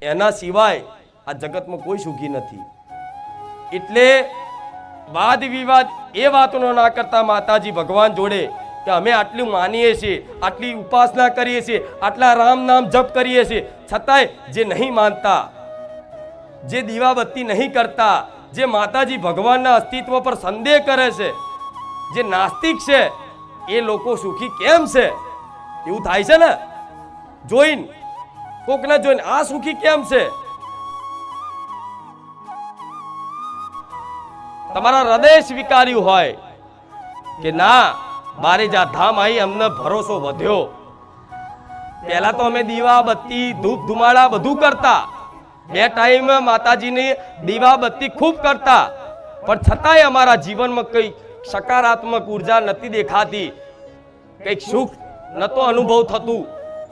એના સિવાય આ જગતમાં કોઈ સુખી નથી. એટલે વાદ વિવાદ એ વાતનો ના કરતા માતાજી ભગવાન જોડે કે અમે આટલું માનીએ છીએ, આટલી ઉપાસના કરીએ છીએ, આટલા રામ નામ જપ કરીએ છીએ, છતાંય જે નહીં માનતા, જે દીવાબત્તી નહીં કરતા, જે માતાજી ભગવાનના અસ્તિત્વ પર સંદેહ કરે છે, જે નાસ્તિક છે, એ લોકો સુખી કેમ છે? એવું થાય છે ને જોઈને, કોકને જોઈને આ સુખી કેમ છે? તમારા હૃદય સ્વીકાર્યું હોય કે ના બારેજા ધામ આવી, અમને ભરોસો વધ્યો. પહેલા તો અમે દીવા બત્તી ધૂપ ધુમાડા બધું કરતા, 2 ટાઈમ માતાજીની દીવા બત્તી ખૂબ કરતા, પણ છતાંય અમારા જીવનમાં કઈ સકારાત્મક ઉર્જા નથી દેખાતી, કઈક સુખ નતો અનુભવ થતું.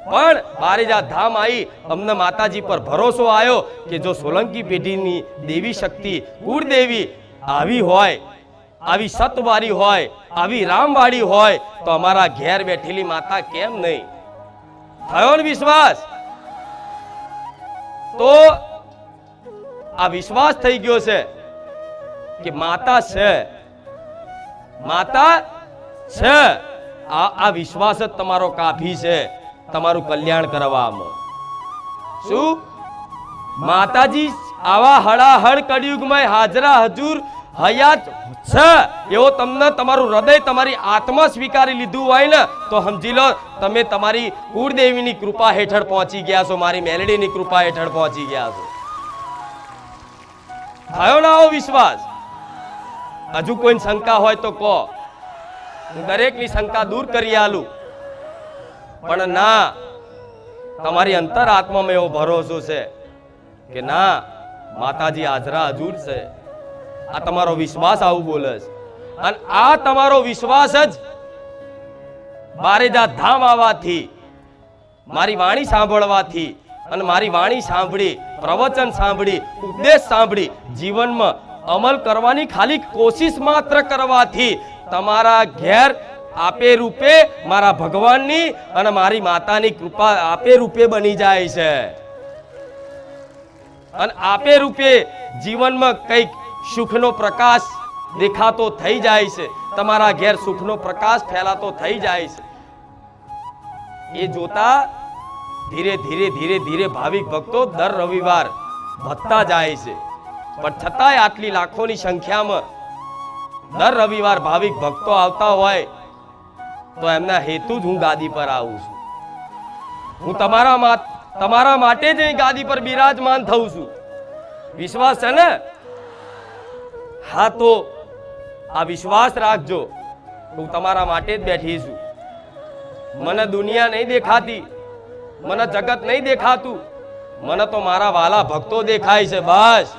પણ બારેજા ધામ આવી, અમને માતાજી પર ભરોસો આવ્યો કે જો સોલંકી પેઢીની દેવી શક્તિ કુળદેવી આવી હોય, આવી સતવારી હોય, આવી રામવાળી હોય, તો અમારા ઘેર બેઠેલી માતા કેમ નહીં? થયો ને વિશ્વાસ? તો આ વિશ્વાસ થઈ ગયો છે કે માતા છે, માતા છે. આ વિશ્વાસ જ તમારો કાફી છે તમારું કલ્યાણ કરવામાં. શું માતાજી આવા હળાહળ કળિયુગમાં હાજરા હજુર હયાત છે એવો તમને તમારું હૃદય, તમારી આત્મા સ્વીકારી લીધું હોય ને, તો સમજી લો તમે તમારી કુળદેવીની કૃપા હેઠળ પહોંચી ગયા છો, મારી મેલડીની કૃપા હેઠળ પહોંચી ગયા છો. થયો ના આવો વિશ્વાસ? હજુ કોઈ શંકા હોય તો કહો, હું દરેકની શંકા દૂર કરી આલું. પણ ના, તમારી અંતર આત્મામાં એવો ભરોસો છે કે ના માતાજી હાજરા હજુર છે. આ તમારો વિશ્વાસ આવું બોલે છે. અને આ તમારો વિશ્વાસ જ બારેજા ધામ આવવાથી, મારી વાણી સાંભળવાથી અને મારી વાણી સાંભળી, પ્રવચન સાંભળી, ઉપદેશ સાંભળી, જીવનમાં અમલ કરવાની ખાલી કોશિશ માત્ર કરવાથી તમારા ઘેર આપે રૂપે મારા ભગવાનની અને મારી માતાની કૃપા આપે રૂપે બની જાય છે. અને આપે રૂપે જીવનમાં કઈક સુખનો પ્રકાશ દેખાતો થઈ જાય છે, તમારા ઘેર સુખનો પ્રકાશ ફેલાતો થઈ જાય છે. એ જોતા ધીરે ધીરે ધીરે ધીરે ભાવિક ભક્તો દર રવિવાર વધતા જાય છે. પણ છતાંય આટલી લાખોની સંખ્યામાં દર રવિવાર ભાવિક ભક્તો આવતા હોય તો એમના હેતુ જ હું ગાદી પર આવું છું. હું તમારા માટે જ અહીં ગાદી પર બિરાજમાન થઉં છું. વિશ્વાસ છે ને? હા, તો આ વિશ્વાસ રાખજો, હું તમારા માટે જ બેઠી છું. મને દુનિયા નહીં દેખાતી, મને જગત નહીં દેખાતું, મને તો મારા વાલા ભક્તો દેખાય છે. બસ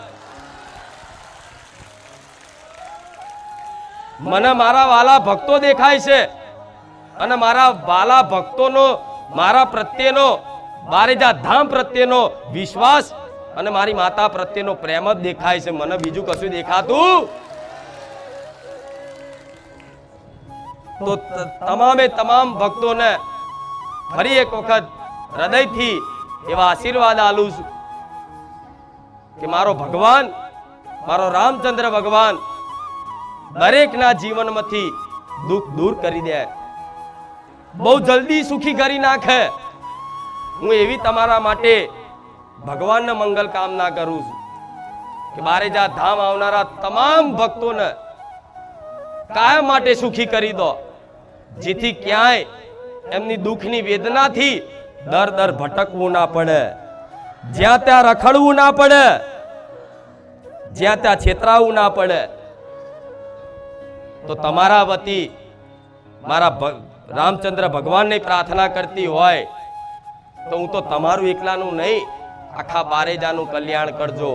મને મારા વાલા ભક્તો દેખાય છે અને મારા વાલા ભક્તોનો મારા પ્રત્યેનો, બારેજા ધામ પ્રત્યેનો વિશ્વાસ અને મારી માતા પ્રત્યેનો પ્રેમ જ દેખાય છે. મને બીજું કશું દેખાતું? તો તમામે તમામ ભક્તોને ફરી એક વખત હૃદયથી એવા આશીર્વાદ આલું છું કે મારો ભગવાન, મારો રામચંદ્ર ભગવાન દરેકના જીવનમાંથી દુઃખ દૂર કરી દે, બહુ જલ્દી સુખી કરી નાખે. હું એવી તમારા માટે ભગવાનને મંગલ કામના કરું છું કે બારેજા ધામ આવનારા તમામ ભક્તોને કાયમ માટે સુખી કરી દો, જેથી ક્યાંય એમની દુઃખની વેદનાથી દર દર ભટકવું ના પડે, જ્યાં ત્યાં રખડવું ના પડે, જ્યાં ત્યાં છેતરાવું ના પડે. તો તમારા વતી મારા રામચંદ્ર ભગવાનની પ્રાર્થના કરતી હોય તો હું તો તમારું એકલાનું નહીં, આખા બારેજાનું કલ્યાણ કરજો,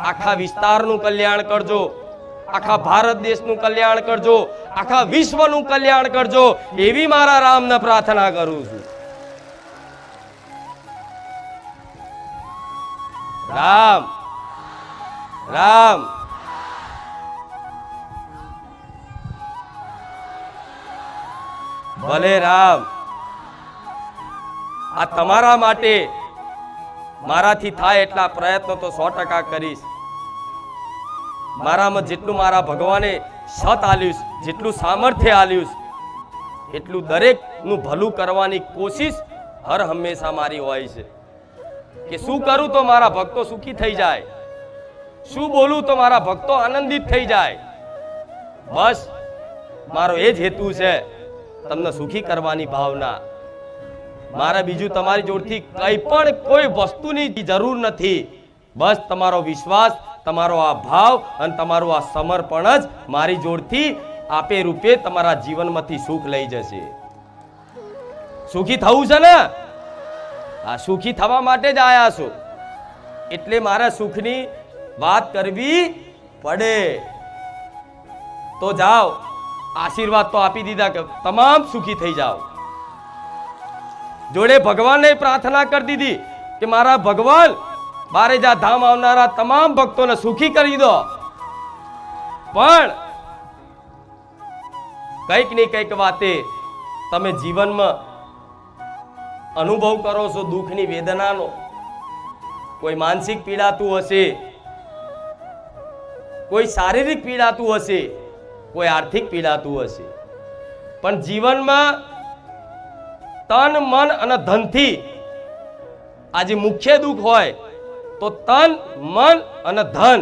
આખા વિસ્તારનું કલ્યાણ કરજો, આખા ભારત દેશનું કલ્યાણ કરજો, આખા વિશ્વનું કલ્યાણ કરજો, એવી મારા રામને પ્રાર્થના કરું છું. રામ રામ. ભલે રામ. આ તમારા માટે મારાથી થાય એટલા પ્રયત્નો તો 100% કરીશ. મારામાં જેટલું મારા ભગવાને સત આલ્યું, જેટલું સામર્થ્ય આલ્યું, એટલું દરેકનું ભલું કરવાની કોશિશ હર હંમેશા મારી હોય છે. કે શું કરું તો મારા ભક્તો સુખી થઈ જાય, શું બોલું તો મારા ભક્તો આનંદિત થઈ જાય. બસ મારો એ જ હેતુ છે, તમને સુખી કરવાની ભાવના. મારે બીજું તમારી જોડથી કંઈ પણ કોઈ વસ્તુની જરૂર નથી. બસ તમારો વિશ્વાસ, તમારો આ ભાવ અને તમારું આ સમર્પણ જ મારી જોડથી આપે રૂપે તમારા જીવનમાંથી સુખ લઈ જશે. સુખી થવું છે ને? આ સુખી થવા માટે જ આયા છો, એટલે મારા સુખની વાત કરવી પડે. તો જાઓ, આશીર્વાદ તો આપી દીધા કે તમામ સુખી થઈ જાઓ. જોડે ભગવાનને પ્રાર્થના કરી દીધી કે મારા ભગવાન બારેજા ધામ આવનારા તમામ ભક્તોને સુખી કરી દો. પણ કંઈક ને કંઈક વાતે તમે જીવનમાં અનુભવ કરો છો દુઃખની વેદનાનો. કોઈ માનસિક પીડાતું હશે, કોઈ શારીરિક પીડાતું હશે, કોઈ આર્થિક પીડાતું હશે. પણ જીવનમાં તન, મન અને ધનથી આજે મુખ્ય દુઃખ હોય તો તન, મન અને ધન,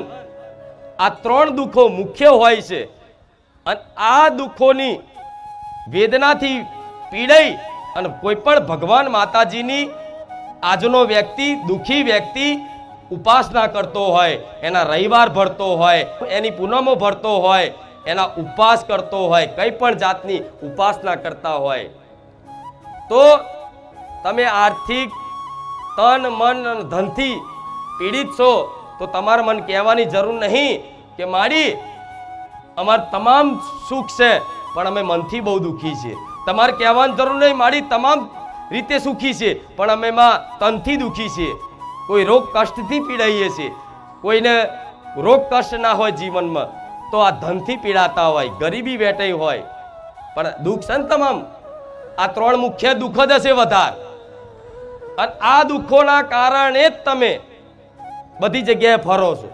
આ 3 દુઃખો મુખ્ય હોય છે. અને આ દુઃખોની વેદનાથી પીડાઈ અને કોઈ પણ ભગવાન માતાજીની આજનો વ્યક્તિ, દુઃખી વ્યક્તિ ઉપાસના કરતો હોય, એના રવિવાર ભરતો હોય, એની પૂનમો ભરતો હોય, એના ઉપવાસ કરતો હોય, કઈ પણ જાતની ઉપાસના કરતા હોય, તો તમે આર્થિક તન, મન અને ધનથી પીડિત છો તો તમારે મને કહેવાની જરૂર નહીં કે માડી અમાર તમામ સુખ છે પણ અમે મનથી બહુ દુઃખી છીએ. તમારે કહેવાની જરૂર નહીં માડી તમામ રીતે સુખી છે પણ અમે માં તનથી દુઃખી છીએ. કોઈ રોગ કષ્ટથી પીડાઈએ છીએ, કોઈને રોગ કષ્ટ ના હોય જીવનમાં તો આ ધનથી પીડાતા હોય, ગરીબી વેટાઈ હોય, પણ દુઃખ છે ને તમામ આ 3 મુખ્ય દુઃખ જ હશે વધારે. અને આ દુઃખોના કારણે જ તમે બધી જગ્યાએ ફરો છો.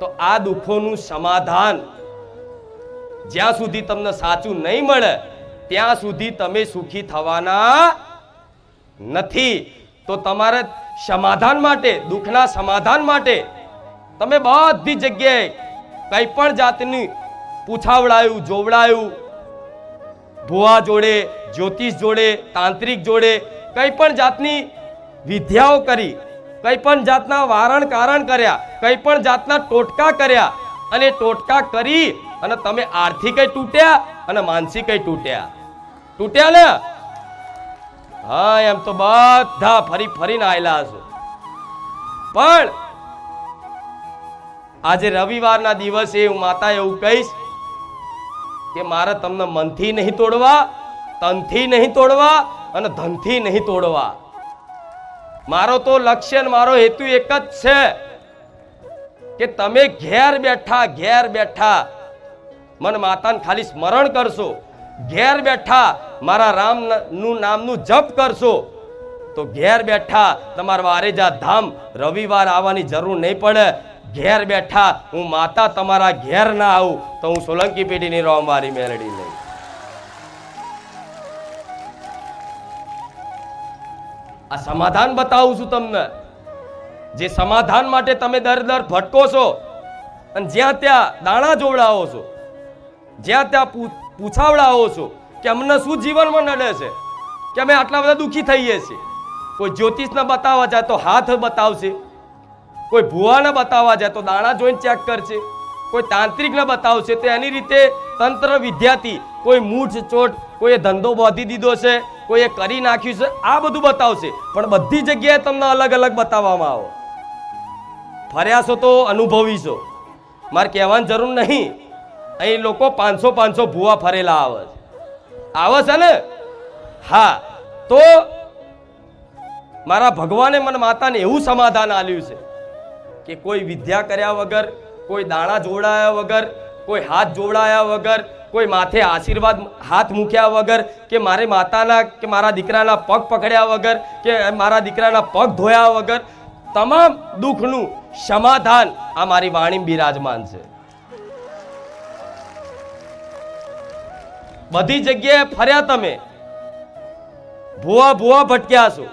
તો આ દુઃખોનું સમાધાન જ્યાં સુધી તમને સાચું નહીં મળે ત્યાં સુધી તમે સુખી થવાના નથી. તો તમારે સમાધાન માટે, દુઃખના સમાધાન માટે તમે બધી જગ્યાએ કઈ પણ જાતની પૂછાવડાયું, જોવડાયું, ભુવા જોડે, જ્યોતિષ જોડે, તાંત્રિક જોડે કઈ પણ જાતની વિદ્યાઓ કરી, કઈ પણ જાતના વારણ કારણ કર્યા, કઈ પણ જાતના ટોટકા કર્યા, અને ટોટકા કરી અને તમે આર્થિકય તૂટ્યા અને માનસિકય તૂટ્યા ને? હા, એમ તો બધા ફરી ફરીને આયેલા હશો. પણ આજે રવિવારના દિવસે હું માતા એવું કહીશ કે મારે તમને મનથી નહીં તોડવા, તનથી નહીં તોડવા અને ધનથી નહીં તોડવા. મારો તો લક્ષ્ય, મારો હેતુ એક જ છે કે તમે ઘેર બેઠા મન માતાને ખાલી સ્મરણ કરશો, ઘેર બેઠા મારા રામનું નામનું જપ કરશો તો ઘેર બેઠા તમારા વારેજા ધામ રવિવાર આવવાની જરૂર નહીં પડે. ઘેર બેઠા હું માતા તમારા ઘેર ના આવું તો હું સોલંકી પેઢીની રોમવારી મેલડી લઈ. આ સમાધાન બતાવું છું તમને, જે સમાધાન માટે તમે દર ભટકો છો અને જ્યાં ત્યાં દાણા જોવડાવો છો, જ્યાં ત્યાં પૂછાવડાવો છો કે અમને શું જીવનમાં નડે છે, કે અમે આટલા બધા દુઃખી થઈએ છીએ. કોઈ જ્યોતિષને બતાવવા જાય તો હાથ બતાવશે, કોઈ ભુવાને બતાવવા જાય તો દાણા જોઈને ચેક કરશે, કોઈ તાંત્રિકને બતાવશે તો એની રીતે તંત્ર વિદ્યાથી કોઈ મૂઠ ચોટ, કોઈએ ધંધો બાંધી દીધો છે, કોઈએ કરી નાખ્યું છે, આ બધું બતાવશે. પણ બધી જગ્યાએ તમને અલગ અલગ બતાવવામાં આવો. ફર્યા છો તો અનુભવી છો, મારે કહેવાની જરૂર નહીં. અહીં લોકો 500 ભુવા ફરેલા આવે છે ને? હા, તો મારા ભગવાને મને માતાને એવું સમાધાન આલ્યું છે કે કોઈ વિદ્યા કર્યા વગર, કોઈ દાણા જોડાયા વગર, કોઈ હાથ જોડાયા વગર, કોઈ માથે આશીર્વાદ હાથ મૂક્યા વગર, કે મારે માતાના કે મારા દીકરાના પગ પકડ્યા વગર, કે મારા દીકરાના પગ ધોયા વગર તમામ દુઃખનું સમાધાન આ મારી વાણી બિરાજમાન છે. બધી જગ્યાએ ફર્યા, તમે ભૂવા ભૂવા ભટક્યા છો.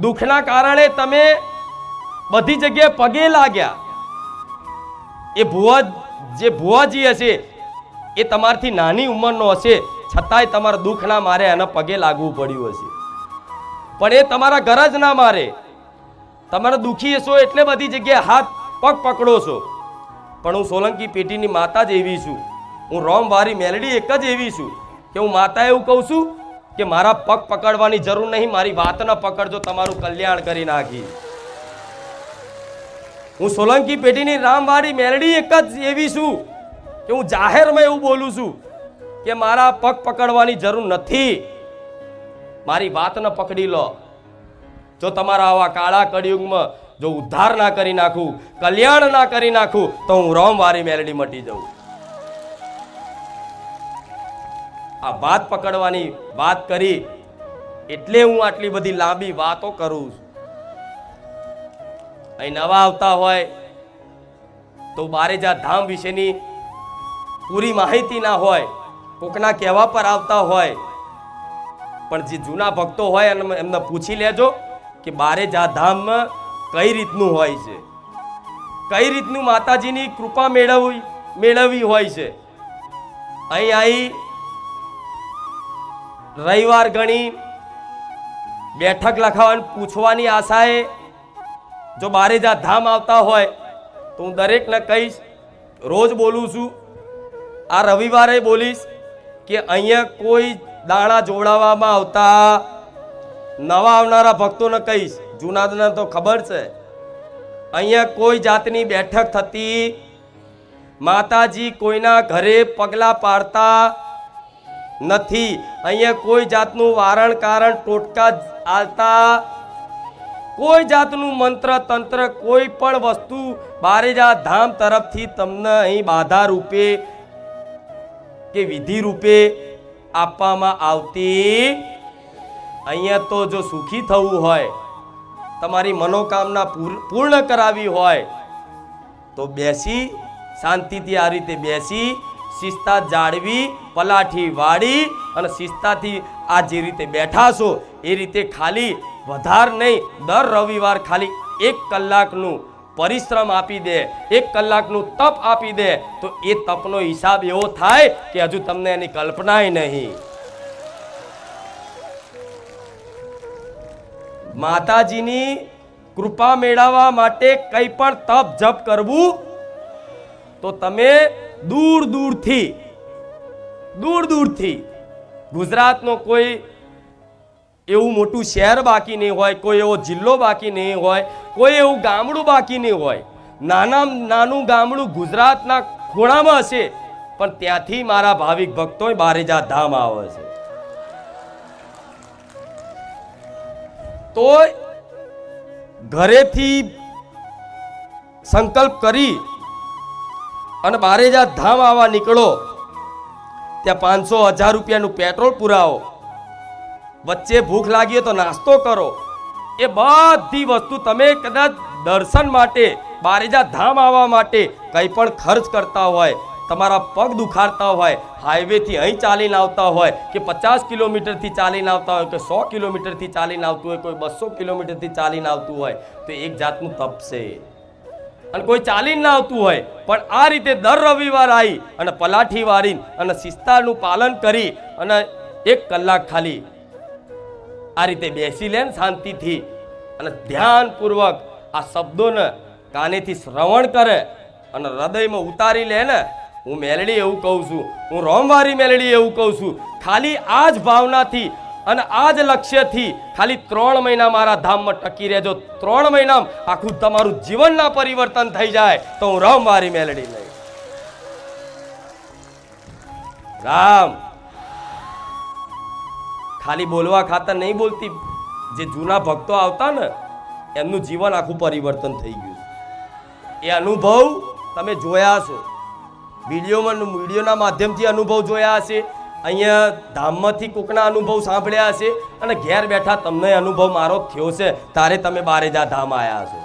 દુઃખના કારણે તમે બધી જગ્યાએ પગે લાગ્યા. એ ભૂવા, જે ભૂવાજી હશે એ તમારથી નાની ઉંમરનો હશે, છતાંય તમારા દુઃખના મારે એના પગે લાગવું પડ્યું હશે. પણ એ તમારા ઘર જ ના મારે. તમારે દુઃખી હશો એટલે બધી જગ્યાએ હાથ પગ પકડો છો. પણ હું સોલંકી પેટીની માતા જ એવી છું, હું રોમવારી મેલડી એક જ એવી છું કે હું માતા એવું કહું છું કે મારા પગ પકડવાની જરૂર નહીં, મારી વાત ન પકડજો, તમારું કલ્યાણ કરી નાખી. હું સોલંકી પેટીની રામવાડી મેલડી એક જ એવી છું કે હું જાહેરમાં એવું બોલું છું કે મારા પગ પકડવાની જરૂર નથી, મારી વાત ન પકડી લો. જો તમારા આવા કાળા કળિયુગમાં જો ઉદ્ધાર ના કરી નાખું, કલ્યાણ ના કરી નાખું, તો હું રોમવારી મેલડી મટી જાઉં. આ વાત પકડવાની વાત કરી એટલે હું આટલી બધી લાંબી વાતો કરું છું. અહીં નવા આવતા હોય તો બારેજા ધામ વિશેની પૂરી માહિતી ના હોય, કોકના કહેવા પર આવતા હોય. પણ જે જૂના ભક્તો હોય એમને પૂછી લેજો કે બારેજા ધામમાં કઈ રીતનું હોય છે, કઈ રીતનું માતાજીની કૃપા મેળવવી હોય છે. અહીં આવી રવિવાર ગણી બેઠક લખાવાની પૂછવાની આશાએ જો બારેજા ધામ આવતા હોય તો હું દરેકને કહીશ, રોજ બોલું છું, આ રવિવારે બોલીશ કે અહીંયા કોઈ દાણા જોડાવામાં આવતા. નવા આવનારા ભક્તોને કહીશ, જૂનાને તો ખબર છે, અહીંયા કોઈ જાતની બેઠક થતી, માતાજી કોઈના ઘરે પગલા પાડતા નથી. અહીંયા કોઈ જાતનું વારણ કારણ ટોટકા આલતા, કોઈ જાતનું મંત્ર તંત્ર કોઈ પણ વસ્તુ બારેજા ધામ તરફથી તમને અહીં બાધા રૂપે કે વિધિ રૂપે આપવામાં આવતી. અહીંયા તો જો સુખી થવું હોય, તમારી મનોકામના પૂર્ણ કરાવી હોય તો બેસી શાંતિથી આ રીતે બેસી શિસ્તા જાળવી, પલાઠી વાળી અને શિસ્તાથી આ જે રીતે બેઠા છો એ રીતે ખાલી વધાર નહીં, દર રવિવાર ખાલી 1 કલાકનું પરિશ્રમ આપી દે, 1 કલાકનું તપ આપી દે તો એ તપનો હિસાબ એવો થાય કે હજુ તમને એની કલ્પનાય નહીં. માતાજીની કૃપા મેળવવા માટે કંઈ પણ તપ જપ કરવું તો તમે દૂર દૂરથી ગુજરાતનો કોઈ એવું મોટું શહેર બાકી નહીં હોય, કોઈ એવો જિલ્લો બાકી નહીં હોય, કોઈ એવું ગામડું બાકી નહીં હોય. નાનું ગામડું ગુજરાતના ખૂણામાં હશે પણ ત્યાંથી મારા ભાવિક ભક્તો બારેજા ધામ આવે છે. તો ઘરેથી સંકલ્પ કરી અને બારેજા ધામ આવવા નીકળો. ત્યાં 500-1000 રૂપિયાનું પેટ્રોલ પુરાવો, વચ્ચે ભૂખ લાગી હોય તો નાસ્તો કરો. એ બધી વસ્તુ તમે કદાચ દર્શન માટે, બારેજા ધામ આવવા માટે કંઈ પણ ખર્ચ કરતા હોય, તમારા પગ દુખાડતા હોય, હાઈવેથી અહીં ચાલીને આવતા હોય કે 50 કિલોમીટરથી ચાલીને આવતા હોય કે 100 કિલોમીટરથી ચાલીને આવતું હોય, કોઈ 200 કિલોમીટરથી ચાલીને આવતું હોય તો એક જાતનું તપ છે. અને કોઈ ચાલીને ના આવતું હોય પણ આ રીતે દર રવિવાર આવી અને પલાઠી વાળી અને શિસ્તાનું પાલન કરી અને 1 કલાક ખાલી આ રીતે બેસી લે ને શાંતિથી અને ધ્યાનપૂર્વક આ શબ્દોને કાનેથી શ્રવણ કરે અને હૃદયમાં ઉતારી લે ને. હું મેલડી એવું કહું છું, હું રોમવારી મેલડી એવું કહું છું, ખાલી આ જ ભાવનાથી અને આ જ લક્ષ્યથી ખાલી 3 મહિના મારા ધામમાં ટકી રહેજો. 3 મહિનામાં આખું તમારું જીવનના પરિવર્તન થઈ જાય તો હું રોમવારી મેલડી લઈ. રામ ખાલી બોલવા ખાતર નહીં બોલતી. જે જૂના ભક્તો આવતા ને એમનું જીવન આખું પરિવર્તન થઈ ગયું. એ અનુભવ તમે જોયા છો. વિડીયોના માધ્યમથી અનુભવ જોયા હશે, અહીંયા ધામમાંથી કોકના અનુભવ સાંભળ્યા હશે, અને ઘેર બેઠા તમને અનુભવ મારો થયો છે, તારે તમે બારેજા ધામ આવ્યા છો.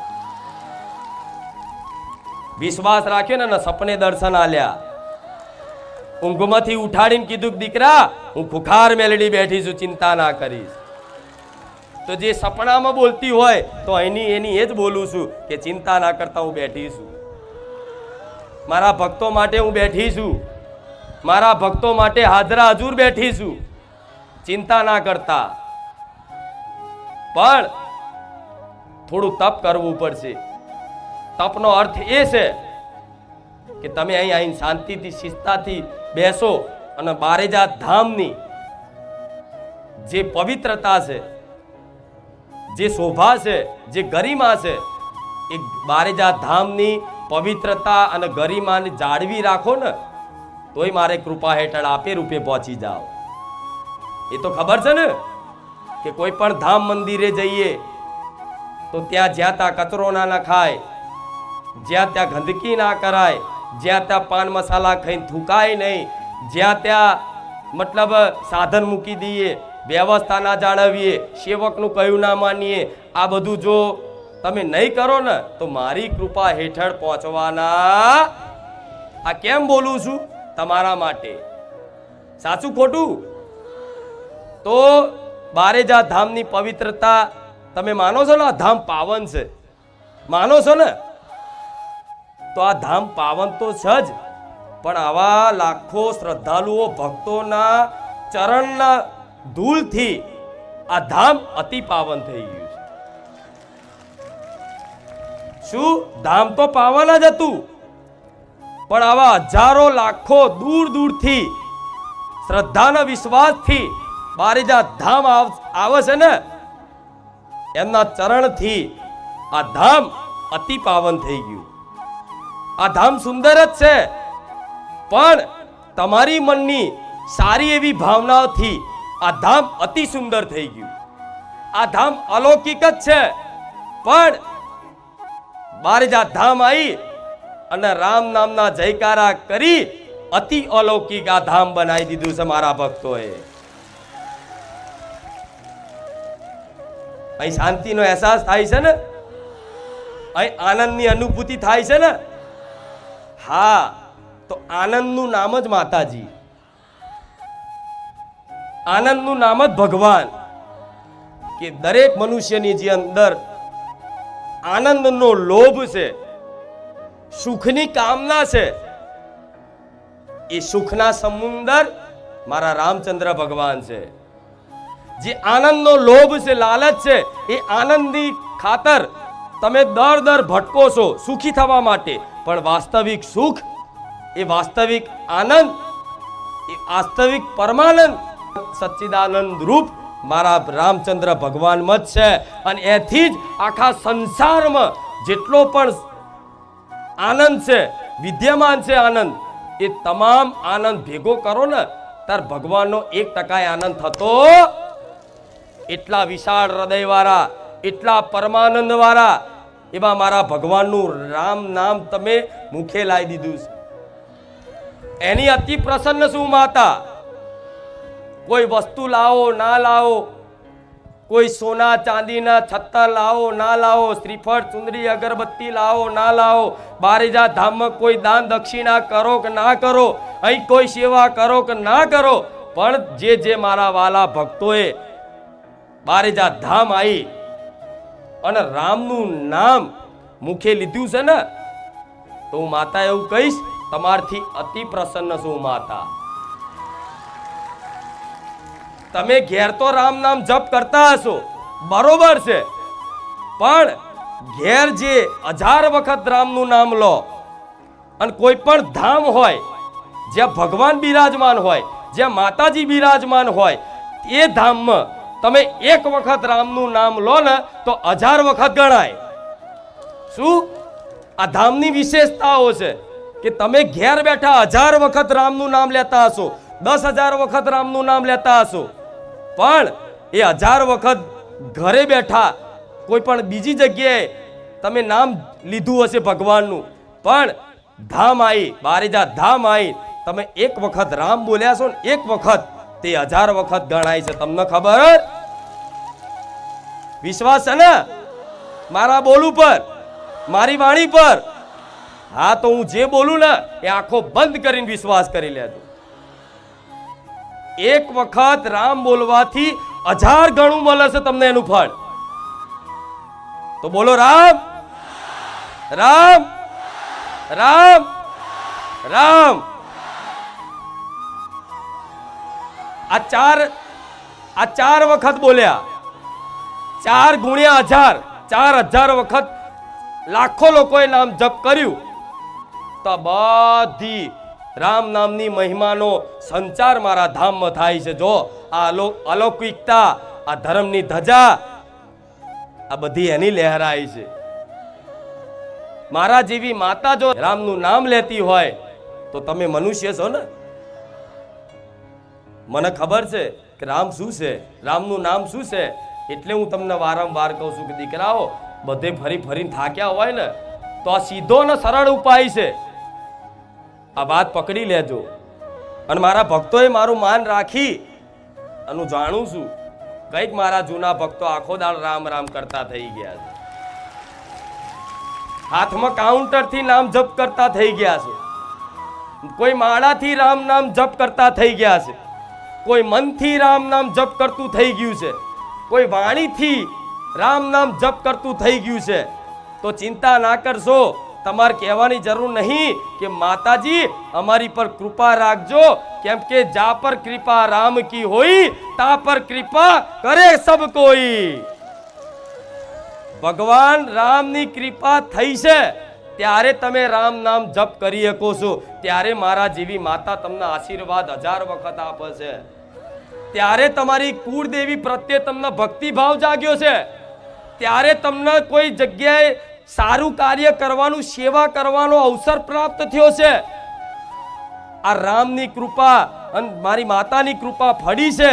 વિશ્વાસ રાખ્યો ને સપને દર્શન આલ્યા. ઊંઘમાંથી ઉઠાડીને કીધું કે દીકરા હું ખુખાર મેલડી બેઠી છું, ચિંતા ના કરીશ. તો જે સપનામાં બોલતી હોય તો એની એ જ બોલું છું કે ચિંતા ના કરતા હું બેઠી છું. મારા ભક્તો માટે હું બેઠી છું, મારા ભક્તો માટે હાજરા હજુર બેઠી છું, ચિંતા ના કરતા. પણ થોડું તપ કરવું પડશે. તપનો અર્થ એ છે કે તમે અહીં શાંતિથી શિસ્તાથી બેસો અને બારેજા ધામની જે પવિત્રતા છે, જે શોભા છે, જે ગરિમા છે, એ બારેજા ધામની પવિત્રતા અને ગરિમાને જાળવી રાખો ને તોય મારે કૃપા હેઠળ આપે રૂપે પહોંચી જાઓ. એ તો ખબર છે ને કે કોઈ પણ ધામ મંદિરે જઈએ તો ત્યાં જ્યાં ત્યાં કચરો ના નખાય, જ્યાં ત્યાં ગંદકી ના કરાય, જ્યાં ત્યાં પાન મસાલા ખાઈને થૂકાય નહીં, જ્યાં ત્યાં મતલબ સાધન મૂકી દઈએ, વ્યવસ્થા ના જાળવીએ, સેવકનું કહ્યું ના માનીએ, આ બધું જો તમે નહીં કરો ને તો મારી કૃપા હેઠળ પહોંચવાના. આ કેમ બોલું છું? તમારા માટે. સાચું ખોટું? તો બારેજા ધામની પવિત્રતા તમે માનો છો ને? આ ધામ પાવન છે, માનો છો ને? તો આ ધામ પાવન તો છે જ, પણ આવા લાખો શ્રદ્ધાળુઓ ભક્તોના ચરણના ધૂળથી આ ધામ અતિ પાવન થઈ ગયું છે. શું? ધામ તો પાવન જ હતું, પણ આવા હજારો લાખો દૂર દૂરથી શ્રદ્ધાના વિશ્વાસથી બારેજા ધામ આવે છે ને, એમના ચરણથી આ ધામ અતિ પાવન થઈ ગયું. આ ધામ સુંદર જ છે, પણ તમારી મનની સારી એવી ભાવનાઓથી આ ધામ અતિ સુંદર થઈ ગયું. આ ધામ અલૌકિક જ છે, પણ બારેજા ધામ આવી અને રામ નામના જયકારા કરી અતિ અલૌકિક આ ધામ બનાવી દીધું છે મારા ભક્તોએ. અહીં શાંતિનો અહેસાસ થાય છે ને, અહીં આનંદની અનુભૂતિ થાય છે ને. હા, તો આનંદનું નામ જ માતાજી, આનંદનું નામ જ ભગવાન. કે દરેક મનુષ્યની જે અંદર આનંદનો લોભ છે, સુખની કામના છે, એ સુખના સમુંદર મારા રામચંદ્ર ભગવાન છે. જે આનંદનો લોભ છે, લાલચ છે, એ આનંદની ખાતર તમે દર ભટકો છો સુખી થવા માટે, પણ વાસ્તવિક સુખ, એ વાસ્તવિક આનંદ, એ વાસ્તવિક પરમાનંદ સચ્ચિદાનંદ રૂપ મારા રામચંદ્ર ભગવાનમાં જ છે. અને એથી જ આખા સંસારમાં જેટલો પણ આનંદ છે, વિદ્યમાન છે આનંદ, એ તમામ આનંદ ભેગો કરો ને તાર ભગવાનનો 1% આનંદ થતો. એટલા વિશાળ હૃદય વાળા, એટલા પરમાનંદ વાળા એવા મારા ભગવાનનું રામ નામ તમે મુખે લાવી દીધું છે. એની અતિ પ્રસન્ન શું માતા? કોઈ વસ્તુ લાવો ના લાવો, કોઈ સોના ચાંદીના છત્તર લાવો ના લાવો, શ્રીફળ ચુંદડી અગરબત્તી લાવો ના લાવો, બારેજા ધામમાં કોઈ દાન દક્ષિણા કરો કે ના કરો, અહીં કોઈ સેવા કરો કે ના કરો, પણ જે મારા વાલા ભક્તોએ બારેજા ધામ આવી અને રામનું નામ મુખે લીધું છે ને, તો હું માતા એવું કહીશ, તમારથી અતિ પ્રસન્ન છું માતા. તમે ઘેર તો રામ નામ જપ કરતા હશો, બરોબર છે, પણ ઘેર જે 1000 વખત રામનું નામ લો અને કોઈ પણ ધામ હોય જ્યાં ભગવાન બિરાજમાન હોય, જ્યાં માતાજી બિરાજમાન હોય, એ ધામમાં તમે 1 વખત રામનું નામ લો ને તો 1000 વખત ગણાય. શું? આ ધામની વિશેષતાઓ છે કે તમે ઘેર બેઠા 1000 વખત રામનું નામ લેતા હશો, 10,000 વખત રામનું નામ લેતા હશો, પણ એ 1000 વખત ઘરે બેઠા કોઈ પણ બીજી જગ્યાએ તમે નામ લીધું હશે ભગવાનનું, પણ ધામ આવી, બારેજા ધામ આવી. તમે એક વખત રામ બોલ્યા છો ને એક વખત તે 1000 વખત ગણાય છે. તમને ખબર? વિશ્વાસ છે ને મારા બોલું પર, મારી વાણી પર? હા, તો હું જે બોલું ને એ આંખો બંધ કરીને વિશ્વાસ કરી લેજો. એક વખત રામ બોલવાથી 1000 ગણું મળે છે તમને એનું ફળ. તો બોલો રામ રામ રામ રામ. આ ચાર વખત બોલ્યા. 4 ગુણ્યા 1000, 4000 વખત લાખો લોકોએ નામ જપ કર્યું તો બધી રામ નામની મહિમાનો સંચાર મારા ધામમાં થાય છે. જો આ અલૌકિકતા, આ ધર્મની ધજા, આ બધી એની લહેરાઈ છે. મારા જેવી માતા જો રામનું નામ લેતી હોય તો તમે મનુષ્ય છો ને. મને ખબર છે કે રામ શું છે, રામનું નામ શું છે. એટલે હું તમને વારંવાર કહું છું કે દીકરાઓ, બધે ફરી ફરીને થાક્યા હોય ને તો આ સીધો ને સરળ ઉપાય છે. આ વાત પકડી લેજો. અને મારા ભક્તોએ મારું માન રાખી અને હું જાણું છું કઈક મારા જૂના ભક્તો આખો દાડ રામ રામ કરતા થઈ ગયા છે. હાથમાં કાઉન્ટરથી નામ જપ કરતા થઈ ગયા છે. કોઈ માળાથી રામ નામ જપ કરતા થઈ ગયા છે. કોઈ મનથી રામ નામ જપ કરતું થઈ ગયું છે. કોઈ વાણીથી રામ નામ જપ કરતું થઈ ગયું છે. તો ચિંતા ના કરશો. તમારે કહેવાની જરૂર નહીં કે માતાજી અમારી પર કૃપા રાખજો, કેમ કે જા પર કૃપા રામ કી હોઈ તા પર કૃપા કરે સબ કોઈ. ભગવાન રામની કૃપા થઈ છે ત્યારે તમે રામ નામ જપ કરી શકો છો. ત્યારે મારા જેવી માતા તમને આશીર્વાદ 1000 વખત આપે છે. ત્યારે તમારી કુળદેવી પ્રત્યે તમને ભક્તિભાવ જાગ્યો છે. ત્યારે તમને કોઈ જગ્યાએ સારું કાર્ય કરવાનું, સેવા કરવાનો અવસર પ્રાપ્ત થયો છે. આ રામની કૃપા અને મારી માતાની કૃપા ફળી છે.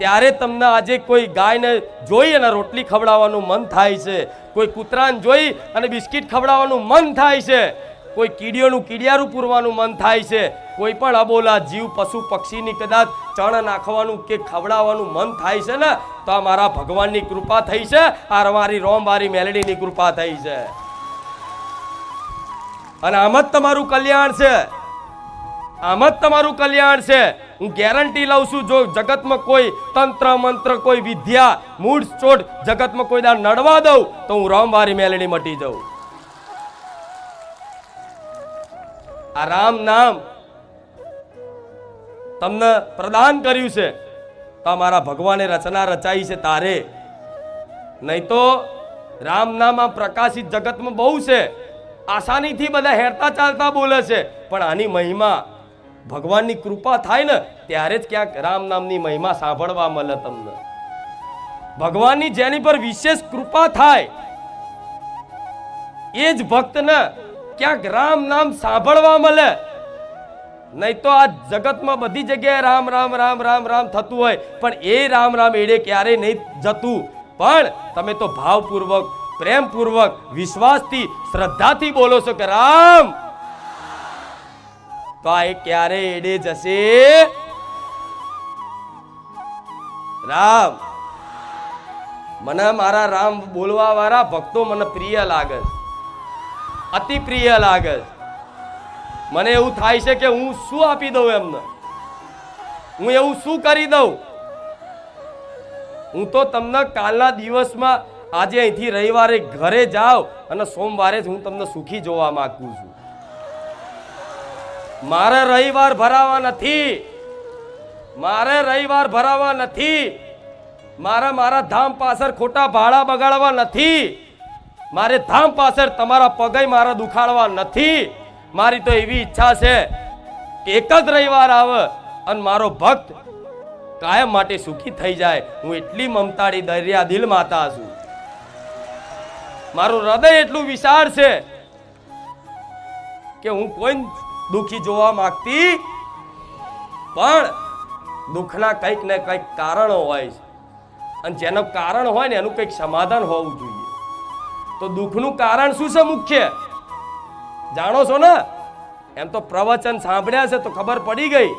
ત્યારે તમને આજે કોઈ ગાયને જોઈ અને રોટલી ખવડાવવાનું મન થાય છે. કોઈ કૂતરાને જોઈ અને બિસ્કિટ ખવડાવવાનું મન થાય છે. કોઈ કીડીઓનું કીડિયારું પૂરવાનું મન થાય છે. કોઈ પણ અબોલા જીવ પશુ પક્ષીની કદાચ ચણ નાખવાનું કે ખવડાવવાનું મન થાય છે ને તો આ મારા ભગવાનની કૃપા થઈ છે. આ મારી રોમવારી મેલડીની કૃપા થઈ છે. અને આમ જ તમારું કલ્યાણ છે. આમ જ તમારું કલ્યાણ છે. હું ગેરંટી લઉં છું. જો જગતમાં કોઈ તંત્ર મંત્ર, કોઈ વિદ્યા, મૂળ ચોટ જગતમાં કોઈ દાડ નડવા દઉં તો હું રોમવારી મેલડી મટી જાઉં. આ રામ નામ તમને પ્રદાન કર્યું છે તો મારા ભગવાને રચના રચાઈ છે તારે. નહીં તો રામ નામ આ પ્રકાશિત જગતમાં બહુ છે. આસાનીથી બધા હેરતા ચાલતા બોલે છે, પણ આની મહિમા ભગવાનની કૃપા થાય ને ત્યારે જ ક્યાંક રામ નામની મહિમા સાંભળવા મળે તમને. ભગવાનની જેની પર વિશેષ કૃપા થાય એ જ ભક્તને ક્યાંક રામ નામ સાંભળવા મળે. નહીં તો આ જગતમાં બધી જગ્યાએ રામ રામ રામ રામ રામ થતું હોય પણ એ રામ રામ એડે ક્યારેય નહીં જતું. પણ તમે તો ભાવપૂર્વક, પ્રેમપૂર્વક, વિશ્વાસથી, શ્રદ્ધાથી બોલો છો કે રામ, તો આ ક્યારે એડે જશે? રામ. મને મારા રામ બોલવા વાળા ભક્તો મને પ્રિય લાગે, અતિ પ્રિય લાગે. મને એવું થાય છે કે હું શું આપી દઉં એમને, હું એવું શું કરી દઉં. હું તો તમને કાલના દિવસમાં આજે અહીંથી રવિવારે ઘરે જાવ અને સોમવારે જ હું તમને સુખી જોવા માંગુ છું. મારે રવિવાર ભરાવા નથી, મારે રવિવાર ભરાવા નથી, મારે મારા ધામ પાછળ ખોટા ભાડા બગાડવા નથી, મારે ધામ પાછળ તમારા પગે મારા દુખાડવા નથી. મારી તો એવી ઈચ્છા છે કે એક જ રવિવાર આવે અને મારો ભક્ત કાયમ માટે સુખી થઈ જાય. હું એટલી મમતાળી દરિયા દિલ માતા છું. મારું હૃદય એટલું વિશાળ છે કે હું કોઈ દુખી જોવા માંગતી, પણ દુઃખના કંઈક ને કંઈક કારણો હોય છે અને જેનું કારણ હોય ને એનું કંઈક સમાધાન હોવું જોઈએ. તો દુઃખનું કારણ શું છે મુખ્ય જાણો છો ને? એમ તો પ્રવચન સાંભળ્યા છે તો ખબર પડી ગઈ.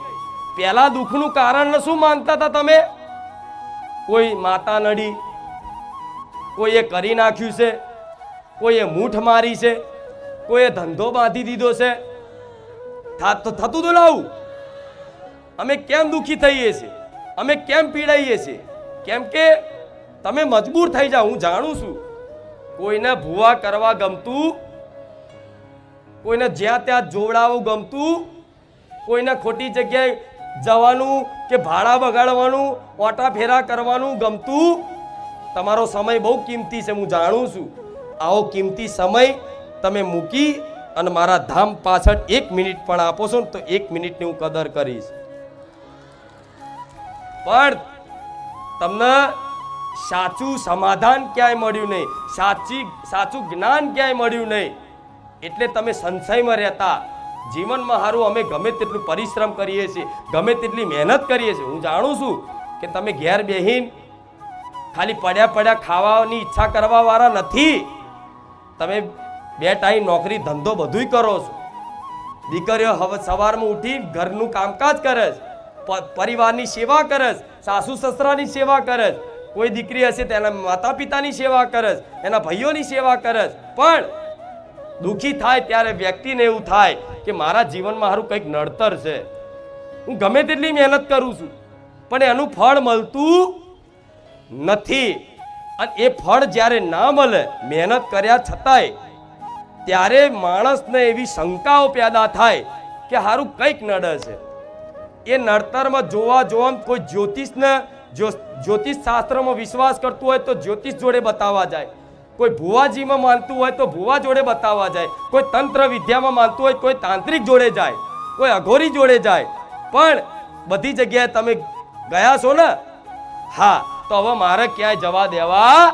પહેલા દુઃખનું કારણ શું માનતા હતા તમે? કોઈ માતા નડી, કોઈએ કરી નાખ્યું છે, કોઈએ મૂઠ મારી છે, કોઈએ ધંધો બાંધી દીધો છે. થતું તો લાવું. અમે કેમ દુઃખી થઈએ છીએ? અમે કેમ પીડાઈએ છીએ? કેમ કે તમે મજબૂર થઈ જાઓ. હું જાણું છું. કોઈને ભૂવા કરવા ગમતું, કોઈને જ્યાં ત્યાં જોવડાવવું ગમતું, કોઈને ખોટી જગ્યાએ જવાનું કે ભાડા બગાડવાનું, ઓટા ફેરા કરવાનું ગમતું. તમારો સમય બહુ કિંમતી છે, હું જાણું છું. આવો કિંમતી સમય તમે મૂકી અને મારા ધામ પાછળ 1 મિનિટ પણ આપો છો ને તો 1 મિનિટની હું કદર કરીશ. પણ તમને સાચું સમાધાન ક્યાંય મળ્યું નહીં, સાચું જ્ઞાન ક્યાંય મળ્યું નહીં. એટલે તમે સંશયમાં રહેતા. જીવનમાં સારું અમે ગમે તેટલું પરિશ્રમ કરીએ છીએ, ગમે તેટલી મહેનત કરીએ છીએ. હું જાણું છું કે તમે ઘેર બેહીન ખાલી પડ્યા ખાવાની ઈચ્છા કરવા વાળા નથી. તમે 2 ટાઈમ નોકરી ધંધો બધુંય કરો છો. દીકરીઓ હવે સવારમાં ઉઠી ઘરનું કામકાજ કરે છે, પરિવારની સેવા કરે છે, સાસુ સસરાની સેવા કરે છે. કોઈ દીકરી હશે તેના માતા પિતાની સેવા કરે છે, એના ભાઈઓની સેવા કરે છે. પણ દુઃખી થાય ત્યારે વ્યક્તિને એવું થાય કે મારા જીવનમાં મારું કંઈક નડતર છે. હું ગમે તેટલી મહેનત કરું છું પણ એનું ફળ મળતું નથી. અને એ ફળ જ્યારે ના મળે મહેનત કર્યા છતાંય, ત્યારે માણસને એવી શંકાઓ પેદા થાય કે હારું કંઈક નડે છે. એ નડતરમાં જોવા કોઈ જ્યોતિષ શાસ્ત્રમાં વિશ્વાસ કરતું હોય તો જ્યોતિષ જોડે બતાવવા જાય, કોઈ ભુવાજીમાં માનતું હોય તો ભુવા જોડે બતાવવા જાય, કોઈ તંત્ર વિદ્યામાં માનતું હોય કોઈ તાંત્રિક જોડે જાય, કોઈ અઘોરી જોડે જાય. પણ બધી જગ્યાએ તમે ગયા છો ને? હા, તો હવે મારે ક્યાંય જવા દેવા,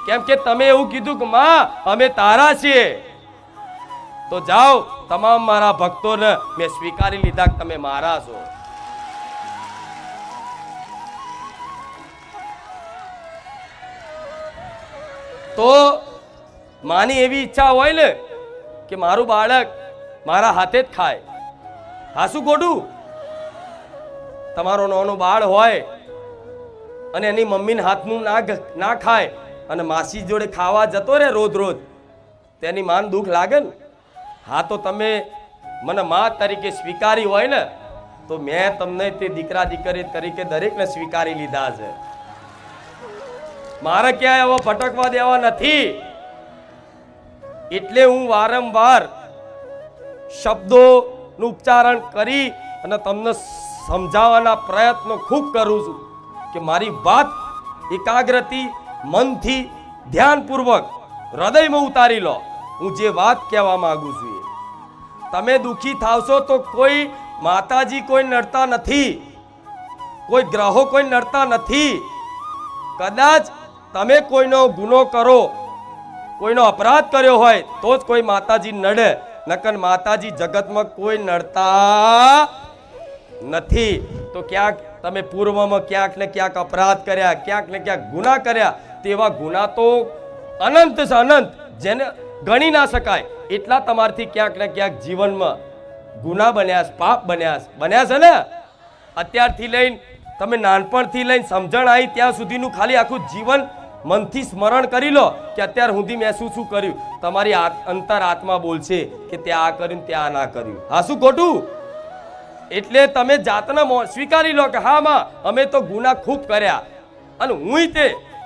કેમ કે તમે એવું કીધું કે માં અમે તારા છીએ. તો જાઓ, તમામ મારા ભક્તોને મેં સ્વીકારી લીધા કે તમે મારા છો. તો માની એવી ઈચ્છા હોય ને કે મારું બાળક મારા હાથે જ ખાય. હાસું ખોટું? તમારો નાનો બાળ હોય અને એની મમ્મીના હાથનું ના ખાય અને માસી જોડે ખાવા જતો રહે રોજ, તેની માન દુઃખ લાગે ને? હા, તો તમે મને મા તરીકે સ્વીકારી હોય ને તો મેં તમને તે દીકરા દીકરી તરીકે દરેકને સ્વીકારી લીધા છે. મારે ક્યાંય એવો ભટકવા દેવા નથી. એટલે હું વારંવાર શબ્દોનું ઉચ્ચારણ કરી અને તમને સમજાવવાના પ્રયત્નો ખૂબ કરું છું કે મારી વાત એકાગ્રતી મનથી ધ્યાનપૂર્વક હૃદયમાં ઉતારી લો. હું જે વાત કહેવા માંગુ છું એ તમે દુઃખી થાવશો તો કોઈ માતાજી કોઈ નડતા નથી, કોઈ ગ્રહો કોઈ નડતા નથી. કદાચ તમે કોઈનો ગુનો કરો, કોઈનો અપરાધ કર્યો હોય તો જ કોઈ માતાજી નડે, નકર માતાજી જગતમાં કોઈ નડતા નથી. તો ક્યાંક તમે પૂર્વમાં ક્યાંક ને ક્યાંક અપરાધ કર્યા, ક્યાંક ને ક્યાંક ગુના કર્યા. તેવા ગુના તો અનંત છે, અનંત, જેને ગણી ના શકાય. એટલા તમારથી ક્યાંક ને ક્યાંક જીવનમાં ગુના બન્યા, પાપ બન્યા છે ને? અત્યારથી લઈને તમે નાનપણથી લઈને સમજણ આવી ત્યાં સુધીનું ખાલી આખું જીવન મનથી સ્મરણ કરી લો કે અત્યાર સુધી મેં શું કર્યું. તમારી અંતર આત્મા બોલશે કે ત્યાં આ કર્યું, ત્યાં ના કર્યું. હા, શું ખોટું? એટલે તમે જાતને સ્વીકારી લો કે હા માં અમે તો ગુના ખૂબ કર્યા. અને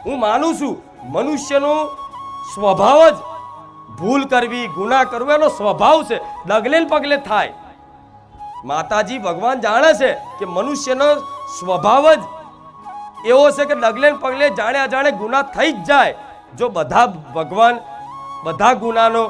હું માનું છું મનુષ્યનો સ્વભાવ જ ભૂલ કરવી, ગુના કરવું એનો સ્વભાવ છે, ડગલે ને પગલે થાય. માતાજી ભગવાન જાણે છે કે મનુષ્યનો સ્વભાવ જ એવો છે કે ડગલે ને પગલે જાણે અજાણે ગુના થઈ જ જાય. જો બધા ગુનાનો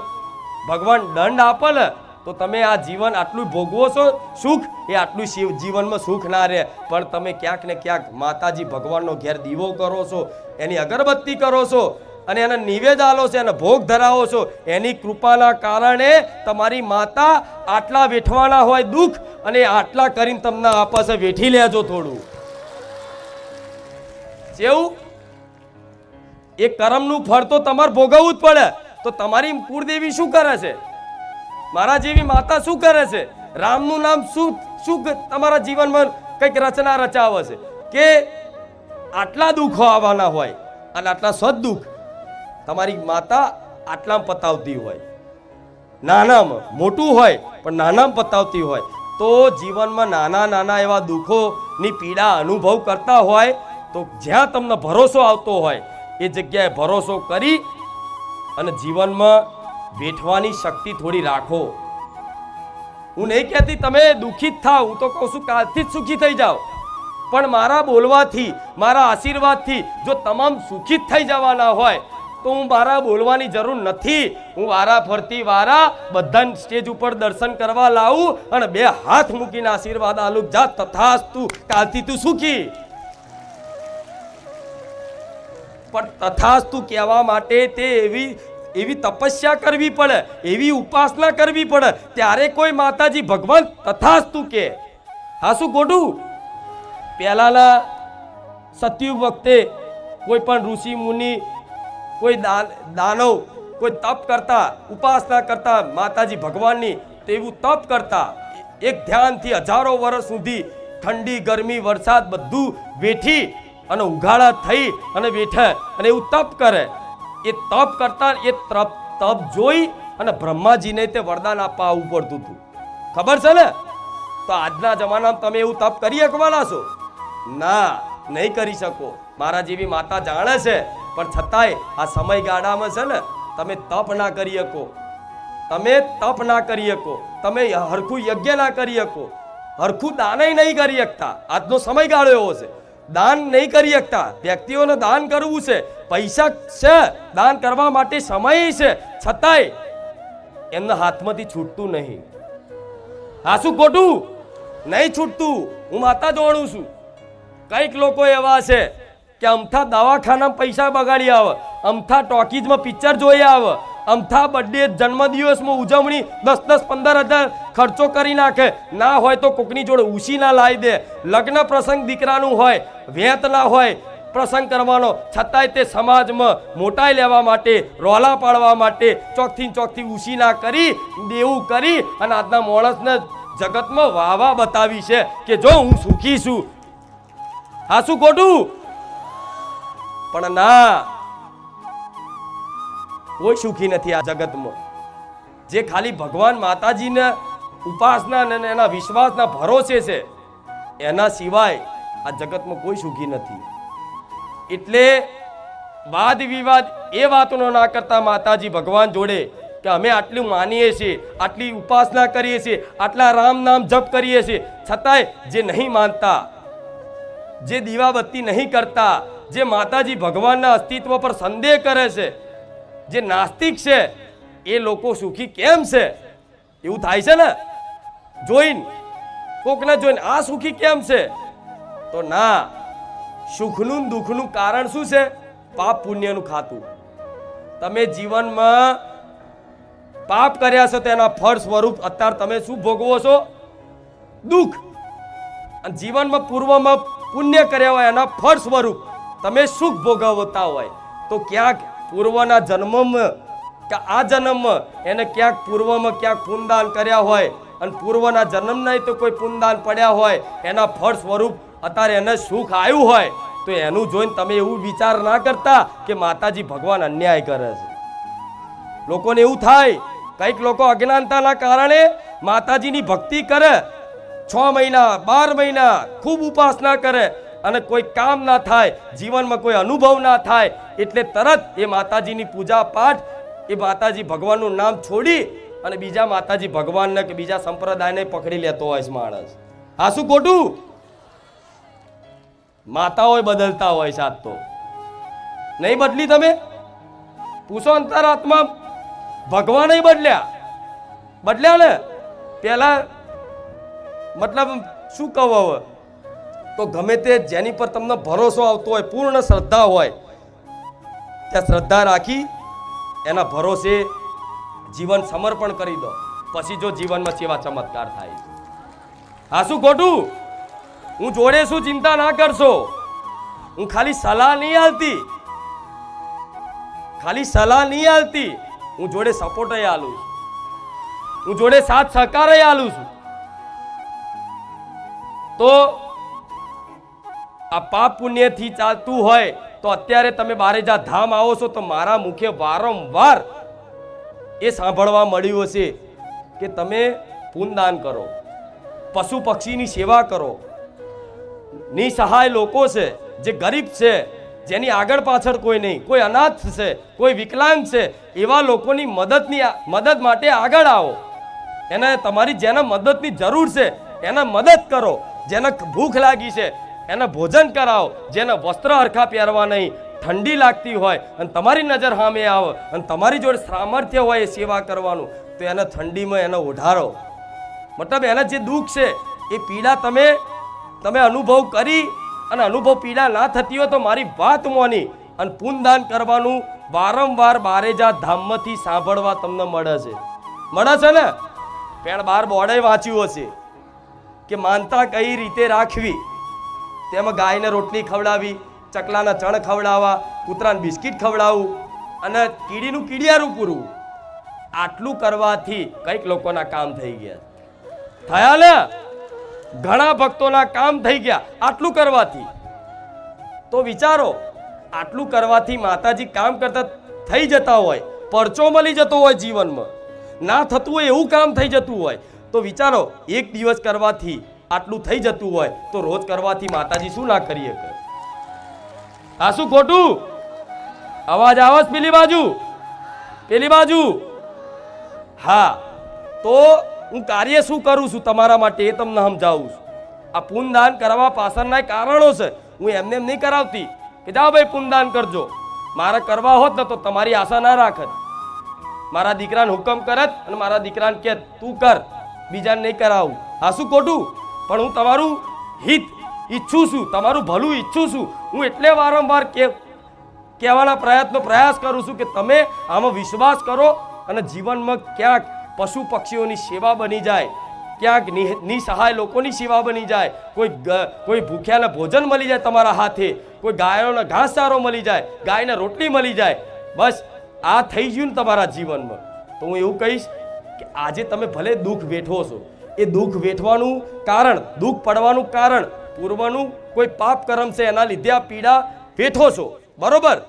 ભગવાન દંડ આપે ને તો તમે આ જીવન આટલું ભોગવો છો સુખ, એ આટલું જીવનમાં સુખ ના રહે. પણ તમે ક્યાંક ને ક્યાંક માતાજી ભગવાનનો ઘેર દીવો કરો છો, એની અગરબત્તી કરો છો અને એને નિવેદ આલો છો, એને ભોગ ધરાવો છો. એની કૃપાના કારણે તમારી માતા આટલા વેઠવાના હોય દુઃખ અને આટલા કરીને તમને આપે છે. વેઠી લેજો થોડું. જેવું એ કર્મનું ફળ તો તમારે ભોગવવું જ પડે. તો તમારી કુળદેવી શું કરે છે? મારા જેવી માતા શું કરે છે? રામનું નામ શું શું તમારા જીવનમાં કંઈક રચના રચાવે છે કે આટલા દુઃખો આવવાના હોય અને આટલા સદદુઃખ તમારી માતા આટલામાં પતાવતી હોય, નાનામાં મોટું હોય પણ નાનામાં પતાવતી હોય, તો જીવનમાં નાના નાના એવા દુઃખોની પીડા અનુભવ કરતા હોય તો જ્યાં તમને ભરોસો આવતો હોય એ જગ્યાએ ભરોસો કરી અને જીવનમાં વેઠવાની શક્તિ થોડી રાખો. હું નહીં કહેતી તમે દુઃખી જ થાવ, હું તો કહું છું કાલથી જ સુખી થઈ જાઓ, પણ મારા બોલવાથી, મારા આશીર્વાદથી જો તમામ સુખી જ થઈ જવાના હોય તો હું મારા બોલવાની જરૂર નથી. હું વારા ફરતી વારા બધા સ્ટેજ ઉપર દર્શન કરવા લાવું અને બે હાથ મૂકીને આશીર્વાદ આલું, જા તથાસ્તુ, કાલથી તું સુખી. પણ તથાસ્તુ કહેવા માટે તે એવી તપસ્યા કરવી પડે, એવી ઉપાસના કરવી પડે, ત્યારે કોઈ માતાજી ભગવાન તથાસ્તુ કે. હા શું ખોટું? પહેલાના સતયુગ વખતે કોઈ પણ ઋષિ મુનિ, કોઈ દાનવ, કોઈ તપ કરતા, ઉપાસના કરતા માતાજી ભગવાનની, તો એવું તપ કરતા એક ધ્યાનથી હજારો વર્ષ સુધી ઠંડી ગરમી વરસાદ બધું વેઠી અને ઉઘાડા થઈ અને બેઠે અને એવું તપ કરે. એ તપ કરતા એ તપ જોઈ અને બ્રહ્માજીને તે વરદાન આપવા આવવું પડતું હતું. ખબર છે ને? તો આજના જમાનામાં તમે એવું તપ કરી શકવાના છો? ના, નહીં કરી શકો. મારા જેવી માતા જાણે છે, પણ છતાંય આ સમયગાળામાં છે ને તમે તપ ના કરી શકો, તમે તપ ના કરી શકો, તમે હરખું યજ્ઞ ના કરી શકો, હરખું દાનય નહીં કરી શકતા. આજનો સમયગાળો એવો છે, દાન નહીં કરી શકતા. વ્યક્તિઓને દાન કરવું છે, પૈસા છે, દાન કરવા માટે સમય છે, છતાંય એમના હાથમાંથી છૂટતું નહીં. હા શું ખોટું? નહીં છૂટતું. હું માતા જોણું છું. કંઈક લોકો એવા છે કે અમથા દવાખાનામાં પૈસા બગાડી આવે, અમથા ટોકીઝમાં પિક્ચર જોઈ આવે, અમથા બર્થડે જન્મદિવસમાં ઉજવણી 10-15 હજાર ખર્ચો કરી નાખે. ના હોય તો કોકની જોડે ઉછી ના લાવી દે. લગ્ન પ્રસંગ દીકરાનું હોય, વેત ના હોય પ્રસંગ કરવાનો, છતાંય તે સમાજમાં મોટાઈ લેવા માટે, રોલા પાડવા માટે ચોકથી ઉછી ના કરી દેવું કરી અને આજના માણસને જગતમાં વાવા બતાવી છે કે જો હું સુખી છું. હા શું ખોટું? પણ ના, કોઈ સુખી નથી આ જગતમાં. જે ખાલી ભગવાન માતાજીને ઉપાસના અને એના વિશ્વાસના ભરોસે છે, એના સિવાય આ જગતમાં કોઈ સુખી નથી. એટલે વાદ વિવાદ એ વાતનો ના કરતા માતાજી ભગવાન જોડે કે અમે આટલું માનીએ છીએ, આટલી ઉપાસના કરીએ છીએ, આટલા રામ નામ જપ કરીએ છીએ, છતાંય જે નહીં માનતા, જે દીવાબત્તી નહીં કરતા, જે માતાજી ભગવાનના અસ્તિત્વ પર સંદેહ કરે છે, જે નાસ્તિક છે, એ લોકો સુખી કેમ છે? એવું થાય છે ને જોઈને, કોકને જોઈને આ સુખી કેમ છે? તો ના, સુખનું દુઃખનું કારણ શું છે? પાપ પુણ્યનું ખાતું. તમે જીવનમાં પાપ કર્યા છો તેના ફળ સ્વરૂપ અત્યારે તમે શું ભોગવો છો? દુઃખ. અને જીવનમાં પૂર્વમાં પુણ્ય કર્યા હોય એના ફળ સ્વરૂપ તમે સુખ ભોગવતા હોય, તો ક્યાંક પૂર્વના જન્મમાં કે આ જન્મમાં એને ક્યાંક પૂર્વમાં ક્યાંક પુણ્યદાન કર્યા હોય અને પૂર્વના જન્મ નહીં તો કોઈ પુણ્યદાન પડ્યા હોય, એના ફળ સ્વરૂપ અત્યારે એને સુખ આવ્યું હોય, તો એનું જોઈને તમે એવું વિચાર ના કરતા કે માતાજી ભગવાન અન્યાય કરે છે. લોકોને એવું થાય, કંઈક લોકો અજ્ઞાનતાના કારણે માતાજીની ભક્તિ કરે, 6 મહિના 12 મહિના ખૂબ ઉપાસના કરે અને કોઈ કામ ના થાય, જીવનમાં કોઈ અનુભવ ના થાય, એટલે તરત એ માતાજીની પૂજા પાઠ, એ માતાજી ભગવાનનું નામ છોડી અને બીજા માતાજી ભગવાનને કે બીજા સંપ્રદાયને પકડી લેતો હોય છે માણસ. આ શું ખોટું? માતાઓ બદલતા હોય છે. આજ તો નહીં બદલી. તમે પૂછો અંતરાત્મા, ભગવાન બદલ્યા ને. પેલા મતલબ શું કહો હવે તો ગમે તે જેની પર તમને ભરોસો આવતો હોય, પૂર્ણ શ્રદ્ધા હોય, ત્યાં શ્રદ્ધા રાખી એના ભરોસે જીવન સમર્પણ કરી દો. પછી જો જીવનમાં સેવા ચમત્કાર થાય. હા શું ખોટું? હું જોડે શું, ચિંતા ના કરશો. હું ખાલી સલાહ નહીં આલતી, હું જોડે સપોર્ટ આલું છું હું જોડે સાથ સહકાર આલું છું. તો આ પાપ પુણ્યથી ચાલતું હોય તો અત્યારે તમે બારેજા ધામ આવો છો તો મારા મુખે વારંવાર એ સાંભળવા મળ્યું હશે કે તમે પુણ્યદાન કરો, પશુ પક્ષીની સેવા કરો, નિસહાય લોકો છે, જે ગરીબ છે, જેની આગળ પાછળ કોઈ નહીં, કોઈ અનાથ છે, કોઈ વિકલાંગ છે, એવા લોકોની મદદ માટે આગળ આવો. એને તમારી જેને મદદની જરૂર છે એને મદદ કરો. જેને ભૂખ લાગી છે એને ભોજન કરાવો. જેને વસ્ત્ર હરખા પહેરવા નહીં, ઠંડી લાગતી હોય અને તમારી નજર સામે આવે અને તમારી જોડે સામર્થ્ય હોય એ સેવા કરવાનું, તો એને ઠંડીમાં એને ઓઢારો. મતલબ એના જે દુઃખ છે એ પીડા તમે અનુભવ કરી, અને અનુભવ પીડા ના થતી હોય તો મારી વાત મોની અને પુણ્યદાન કરવાનું વારંવાર બારેજા ધામમાંથી સાંભળવા તમને મળે છે ને. પેણ બાર બોર્ડે વાંચ્યું હશે કે માનતા કઈ રીતે રાખવી. તેમાં ગાયને રોટલી ખવડાવી, ચકલાના ચણ ખવડાવવા, કૂતરાને બિસ્કિટ ખવડાવવું અને કીડીનું કીડિયારું પૂરવું. આટલું કરવાથી કઈક લોકોના કામ થઈ ગયા. થયા ને? ઘણા ભક્તોના કામ થઈ ગયા આટલું કરવાથી. તો વિચારો, આટલું કરવાથી માતાજી કામ કરતા થઈ જતા હોય, પરચો મળી જતો હોય, જીવનમાં ના થતું હોય એવું કામ થઈ જતું હોય, તો વિચારો એક દિવસ કરવાથી આટલું થઈ જતું હોય તો રોજ કરવાથી માતાજી શું ના કરી શકે? આ શું ખોટું? અવાજ આવે પેલી બાજુ? હા, તો હું કાર્ય શું કરું છું તમારા માટે એ તમને સમજાવું છું. આ પુણ્યદાન કરવા પાછળના કારણો છે. હું એમને એમ નહીં કરાવતી કે જાઓ ભાઈ પુણ્યદાન કરજો. મારે કરવા હોત ને તો તમારી આશા ના રાખત. મારા દીકરાને હુકમ કરત અને મારા દીકરાને કે તું કર, બીજાને નહીં કરાવું. આ શું ખોટું? પણ હું તમારું હિત ઈચ્છું છું, તમારું ભલું ઈચ્છું છું. હું એટલે વારંવાર કહેવાના પ્રયાસ કરું છું કે તમે આમાં વિશ્વાસ કરો અને જીવનમાં ક્યાંક પશુ પક્ષીઓની સેવા બની જાય, ક્યાંક નિસહાય લોકોની સેવા બની જાય, કોઈ ભૂખ્યાને ભોજન મળી જાય તમારા હાથે, કોઈ ગાયોને ઘાસચારો મળી જાય, ગાયને રોટલી મળી જાય. બસ આ થઈ ગયું ને તમારા જીવનમાં, તો હું એવું કહીશ કે આજે તમે ભલે દુઃખ વેઠો છો, એ દુઃખ વેઠવાનું કારણ, દુઃખ પડવાનું કારણ પૂર્વનું કોઈ પાપ કર્મ છે, એના લીધે આ પીડા વેઠો છો, બરોબર?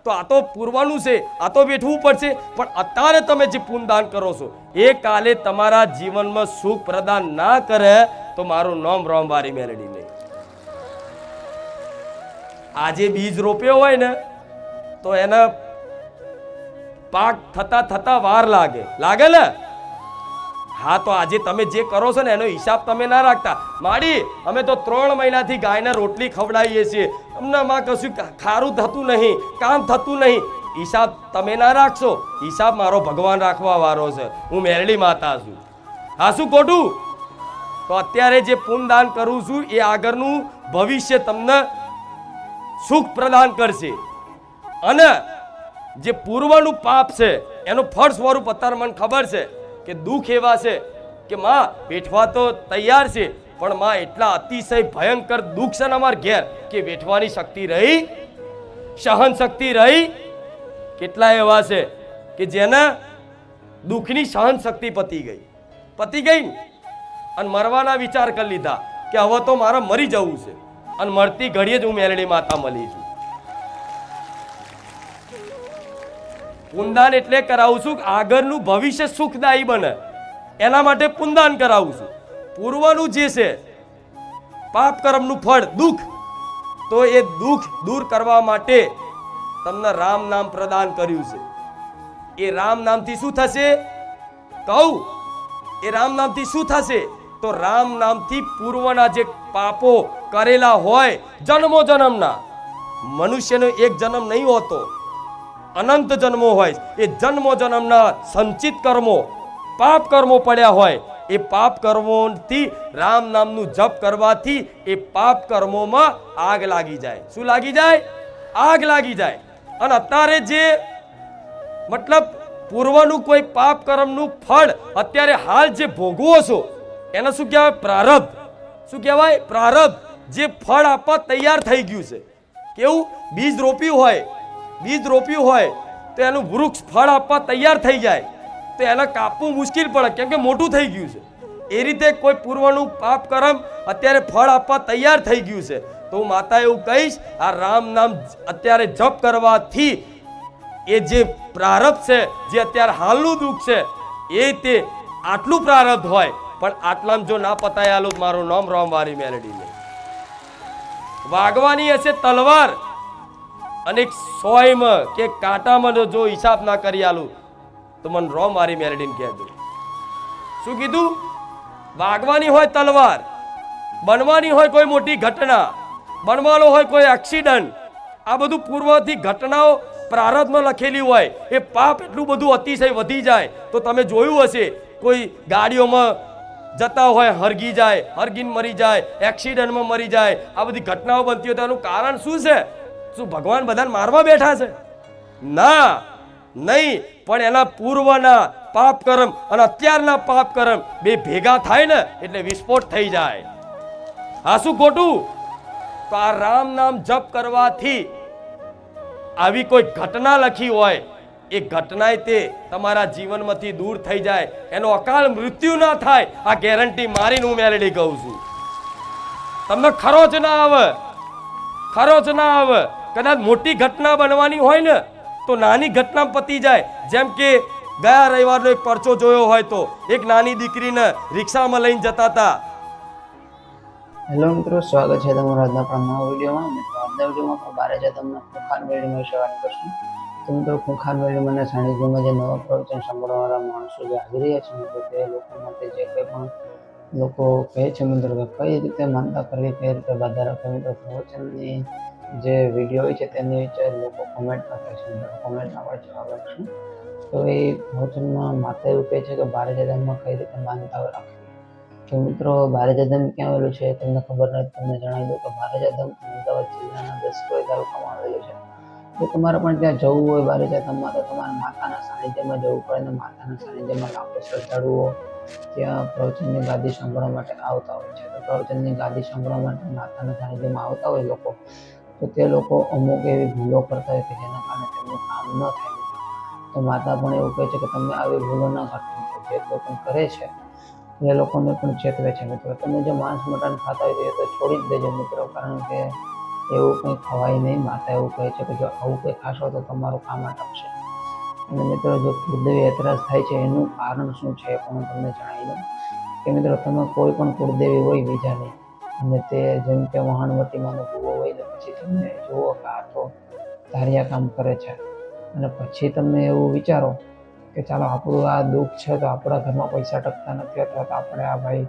તો આ તો પૂર્વનું છે, આ તો વેઠવું પડશે. પણ અત્યારે તમે જે પુણ્યદાન કરો છો એ કાલે તમારા જીવનમાં સુખ પ્રદાન ના કરે તો મારું નામ રામવારી મેલડી નહીં. આજે બીજ રોપ્યો હોય ને તો એને પાક થતા વાર લાગે ને. હા, તો આજે તમે જે કરો છો ને એનો હિસાબ તમે ના રાખતા. માડી, અમે તો 3 મહિનાથી ગાયને રોટલી ખવડાવીએ છીએ, અમને માં કશું ખારું થતું નહીં, કામ થતું નહીં. હિસાબ તમે ના રાખશો, હિસાબ મારો ભગવાન રાખવા વાળો છે. હું મેરડી માતા છું. હા, શું ખોટું? તો અત્યારે જે પુણ્યદાન કરું છું એ આગળનું ભવિષ્ય તમને સુખ પ્રદાન કરશે. અને જે પૂર્વનું પાપ છે એનું ફળ સ્વરૂપ અત્યારે મને ખબર છે કે દુઃખ એવા છે કે માં વેઠવા તો તૈયાર છે, પણ માં એટલા અતિશય ભયંકર દુઃખ છે ને અમારા ઘેર કે વેઠવાની શક્તિ રહી, સહન શક્તિ રહી. કેટલા એવા છે કે જેને દુઃખની સહન શક્તિ પતી ગઈ અને મરવાના વિચાર કરી લીધા કે હવે તો મારે મરી જવું છે, અને મરતી ઘડીએ જ હું મેલડી માતા મળી છું. પુણ્યદાન એટલે કરાવું છું આગળનું ભવિષ્ય સુખદાયી બને, એના માટે પુણ્યદાન કરાવું છું. પૂર્વનું જે છે પાપ કર્મનું ફળ દુઃખ, તો એ દુઃખ દૂર કરવા માટે તમને રામ નામ પ્રદાન કર્યું છે. એ રામ નામથી શું થશે કહું? એ રામ નામથી શું થશે? તો રામ નામથી પૂર્વના જે પાપો કરેલા હોય જન્મો જન્મના, મનુષ્યનો એક જન્મ નહીં હોતો, અનંત જન્મો હોય, એ જન્મો જન્મના સંચિત કર્મો, પાપ કર્મો પડ્યા હોય, એ પાપ કર્મોથી રામ નામનું જપ કરવાથી એ પાપ કર્મોમાં આગ લાગી જાય. શું લાગી જાય? આગ લાગી જાય. અને અત્યારે જે મતલબ પૂર્વનું કોઈ પાપ કર્મનું ફળ અત્યારે હાલ જે ભોગવો છો એને શું કહેવાય? પ્રારબ્ધ. શું કહેવાય? પ્રારબ્ધ. જે ફળ આપવા તૈયાર થઈ ગયું છે. કેવું? બીજ રોપ્યું હોય તો એનું વૃક્ષ ફળ આપવા તૈયાર થઈ જાય. તો એને કાપવું મુશ્કેલ પડે, કેમ કે મોટું થઈ ગયું છે. એ રીતે કોઈ પૂર્વનું પાપ કર્મ અત્યારે ફળ આપવા તૈયાર થઈ ગયું છે. તો હું માતા એવું કહીશ, આ રામ નામ અત્યારે જપ કરવાથી એ જે પ્રારબ્ધ છે, જે અત્યારે હાલનું દુઃખ છે, એ તે આટલું પ્રારબ્ધ હોય પણ આટલામાં જો ના પતાય આલું, મારું નામ રામવારી મેલડી નહીં. વાગવાની હશે તલવાર અને 100 કે કાંટામાં જો હિસાબ ના કરી આલું તો મને રામવારી મેલડીને કહેજો. શું કીધું? વાગવાની હોય તલવાર, બનવાની હોય કોઈ મોટી ઘટના, બનવાનો હોય કોઈ એક્સિડન્ટ, આ બધું પૂર્વથી ઘટનાઓ પ્રારબ્ધમાં લખેલી હોય, એ પાપ એટલું બધું અતિશય વધી જાય. તો તમે જોયું હશે કોઈ ગાડીઓમાં જતા હોય, હરગી જાય, હરગીને મરી જાય, એક્સિડન્ટમાં મરી જાય, આ બધી ઘટનાઓ બનતી હોય. તેનું કારણ શું છે? શું ભગવાન બધાને મારવા બેઠા છે? ના, નહીં. પણ એના પૂર્વના પાપ કર્મ અને અત્યારના પાપ કર્મ બે ભેગા થાય ને એટલે વિસ્ફોટ થઈ જાય. હા, શું ખોટું? તો આ રામ નામ જપ કરવાથી આવી કોઈ ઘટના લખી હોય, એ ઘટના તે તમારા જીવનમાંથી દૂર થઈ જાય, એનો અકાળ મૃત્યુ ના થાય, આ ગેરંટી મારીને હું મેલડી કહું છું. તમને ખરો જ ના આવે, ખરો જ ના આવે. કદાચ મોટી ઘટના બનવાની હોય ને તો નાની ઘટના પતી જાય. જેમ કે ગયા રવિવારનો એક પરચો જોયો હોય તો એક નાની દીકરીને રિક્ષામાં લઈને જતા હતા. હેલો મિત્રો, સ્વાગત છે તમારા આજના આપણા નવા વિડીયોમાં. મિત્રો, આજના વિડીયોમાં આપણે બારે જતમના ખૂંખાર મેળવી વિશે વાત કરશું. તો મિત્રો, ખૂંખાર મેળવી મને સાનિધ્યમાં જે નવા પ્રવચન સાંભળવાવાળા માણસો જે આવી રહ્યા છે મિત્રો, તે લોકો માટે જે કંઈ પણ લોકો કહે છે મિત્રો કે કઈ રીતે માનતા કરવી, કઈ રીતે બાધા રાખવી, મિત્રો પ્રવચનની જે વિડીયો હોય છે તેની વિશે લોકો કોમેન્ટ કરતા છે. મિત્રો કોમેન્ટમાં આપણે જવાબ આપશું. તો એ પ્રવચનમાં માતા એવું કહે છે કે બારે જતમમાં કઈ રીતે માનતાઓ રાખવી. તો મિત્રો, બારે જતમ ક્યાં આવેલું છે તમને ખબર નથી, તમને જણાવી દઉં કે બારે જતમ અમદાવાદ જિલ્લાના દસક્રોઈ તાલુકામાં આવેલું છે. જો તમારે પણ ત્યાં જવું હોય બારે જતમમાં, તો તમારે માતાના સાનિધ્યમાં જવું પડે. અને માતાના સાનિધ્યમાં લાખો શ્રદ્ધાળુઓ ત્યાં પ્રવચનની ગાદી સાંભળવા માટે આવતા હોય છે. તો પ્રવચનની ગાદી સાંભળવા માટે માતાના સાનિધ્યમાં આવતા હોય લોકો, તો તે લોકો અમુક એવી ભૂલો કરતા હોય કે જેના કારણે તેમનું કામ ન થાય. તો માતા પણ એવું કહે છે કે તમે આવી ભૂલો ના કરતા. જે કોઈ પણ કરે છે એ લોકોને પણ ચેતવે છે. મિત્રો, તમે જો માંસ મટન ખાતા હોય તો એ તો છોડી જ દેજો મિત્રો, કારણ કે એવું કંઈ ખવાય નહીં. માતા એવું કહે છે કે જો આવું કંઈ ખાશો તો તમારું કામ અટકશે. અને મિત્રો, જો કુળદેવી એતરાજ થાય છે એનું કારણ શું છે એ પણ હું તમને જણાવી દઉં કે મિત્રો, તમે કોઈ પણ કુળદેવી હોય બીજાની, અને તે જેમ કે વહાણવટીમાંનો ભૂવો હોય ને પછી તમને જુઓ કે આ તો ધારિયા કામ કરે છે, અને પછી તમે એવું વિચારો કે ચાલો આપણું આ દુઃખ છે તો આપણા ઘરમાં પૈસા ટકતા નથી, અથવા તો આપણે આ ભાઈ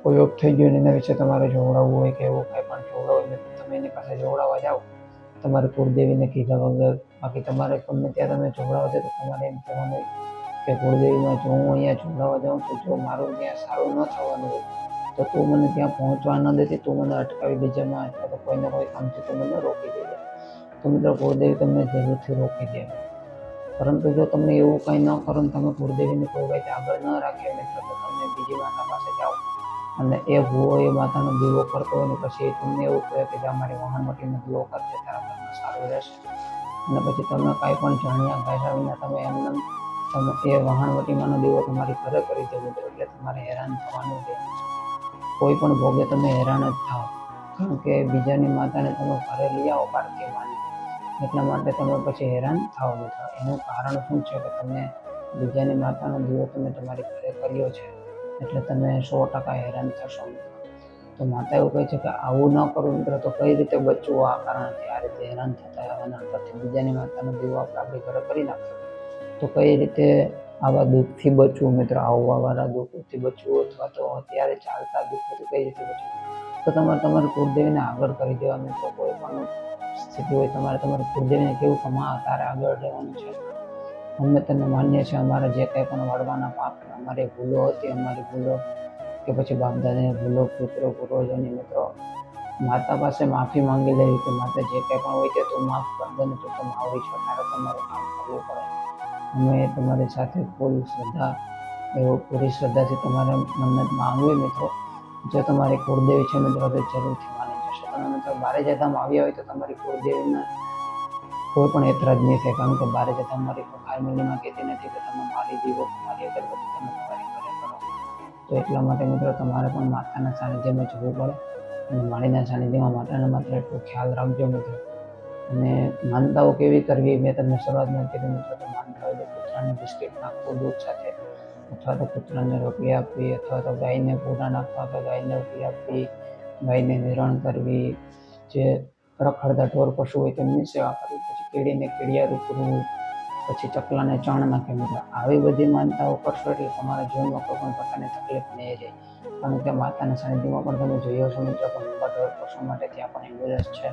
કોઈ યોગ થઈ ગયો એના વિશે તમારે જોવડાવવું હોય કે એવું કંઈ પણ જોવડાવવું હોય, તમે એની પાસે જોવડાવવા જાઓ તમારી કુળદેવીને કીધા વગર. બાકી તમારે ગમે ત્યાં તમે જોવડાવો છો તો તમારે એમ કહેવાનું હોય કે કુળદેવીમાં જો હું અહીંયા જોવડાવવા જાઉં તો જો મારું ત્યાં સારું ન થવાનું હોય તો તું મને ત્યાં પહોંચવા ન દેતી, તું મને અટકાવી દેજે માં, અથવા તો કોઈને કોઈ કામથી તું મને રોકી દેજે. તો મિત્રો, કુળદેવી તમને જરૂરથી રોકી દે. પરંતુ જો તમે એવું કંઈ ન કરો ને તમે કુળદેવીને કોઈ વાત આગળ ન રાખીએ મિત્રો, તો તમે બીજી માતા પાસે જાઓ અને એ ભૂવો એ માતાનો દીવો કરતો હોય ને પછી તમને એવું કહે કે જે અમારી વહાણવટીનો દીવો કરશે તારા ઘરમાં સારું રહેશે. અને પછી તમે કાંઈ પણ જાણ્યા ગાયા વિના તમે એમને તમે એ વહાણવટીમાંનો દીવો તમારી ઘરે કરી દો મિત્રો, એટલે તમારે હેરાન થવાનું છે. કોઈ પણ ભોગે તમે હેરાન જ થાઓ, કારણ કે બીજાની માતાને તમે ઘરે લઈ આવો પારકી માની, એટલા માટે તમે પછી હેરાન થાવ મિત્રો. એનું કારણ શું છે કે તમે બીજાની માતાનો દીવો તમે તમારી ઘરે કર્યો છે, એટલે તમે 100% હેરાન થશો મિત્રો. તો માતા એવું કહે છે કે આવું ન કરવું મિત્રો. તો કઈ રીતે બચવું આ કારણથી, આ રીતે હેરાન થતા આવવાના કરતી બીજાની માતાનો દીવો આપણે આપણી ઘરે કરી નાખ્યો, તો કઈ રીતે આવા દુઃખથી બચવું મિત્રો, આવવાવાળા દુઃખથી બચવું, અથવા તો અત્યારે ચાલતા દુઃખથી કઈ રીતે બચવું. તો તમારે તમારી કુળદેવીને આગળ કરી દેવા મિત્રો. કોઈ પણ સ્થિતિ હોય તમારે તમારી કુળદેવીને કેવું કે માં તારે આગળ રહેવાનું છે, અમે તને માન્ય છે. અમારા જે કંઈ પણ વળવાના પાપ, અમારી ભૂલો હતી, અમારી ભૂલો કે પછી બાપદાદાની ભૂલો, પુત્રો પૂર્વજોની મિત્રો, માતા પાસે માફી માંગી લેવી કે માતા જે કંઈ પણ હોય તે તું માફ કર દે ને, તું તો માવડી છો, તારે તમારું કામ કરવું પડે. અમે તમારી સાથે ફૂલ શ્રદ્ધા, એવું પૂરી શ્રદ્ધાથી તમારે મન્નત માંગવી મિત્રો. જો તમારી કુળદેવી છે મિત્રો તો જરૂરથી માની જશે. તમે મિત્રો બારે જતામાં આવ્યા હોય તો તમારી કુળદેવીના કોઈ પણ એતરાજ નહીં થાય, કારણ કે બારે જતા અમારી ખોખાર મેળીમાં કહેતી નથી કે તમે મારી દીવો મારી અગરબત્તી તમે તમારી ઘરે કરો. તો એટલા માટે મિત્રો તમારે પણ માતાના સાનિધ્યમાં જવું પડે અને માળીના સાનિધ્યમાં માતાના માત્ર એટલું ખ્યાલ રાખજો મિત્રો. અને માનતાઓ કેવી કરવી મેં તમને શરૂઆતમાં કીધું મિત્રો. તો માનતા હોય તો કૂતરાને બિસ્કિટ નાખવું દૂધ સાથે, અથવા તો કૂતરાને રોટલી આપવી, અથવા તો ગાયને પૂરા નાખવા, અથવા ગાયને રોટલી આપવી, ગાયને નિરણ કરવી, જે રખડતા ઢોર પશુ હોય તેમની સેવા કરવી, પછી કીડીને કીડિયારું પૂરવું, પછી ચકલાને ચણ નાખે મિત્રો. આવી બધી માનતાઓ કરશો એટલે તમારા જીવનમાં કોઈ પણ પ્રકારની તકલીફ નહીં રહે. કારણ કે માતાના સાનિધ્યમાં પણ તમે જોયો છો મિત્રો કે મૂંગા ઢોર પશુ માટે ત્યાં પણ એમ્બ્યુલન્સ છે,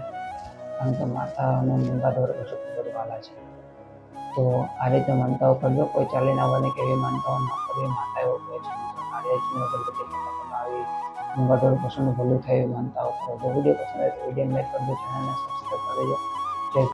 કારણ કે માતા અને મૂંગા ઢોર પશુ ખૂબ જ વાલા છે. તો આ રીતે માનતાઓ કરજો. કોઈ ચાલીને આવવાની કે એવી માનતાઓ ન કરવી. માતા એવો કહે છે મિત્રો, નાળિયેરની અગરબત્તી બનાવી મૂંગા ઢોર પશુનું ભલું થાય એવી માનતાઓ કરો. જો વિડીયો પસંદ આવે તો વિડીયોને લાઈક કરજો, ચેનલને સબસ્ક્રાઈબ કરી દેજો.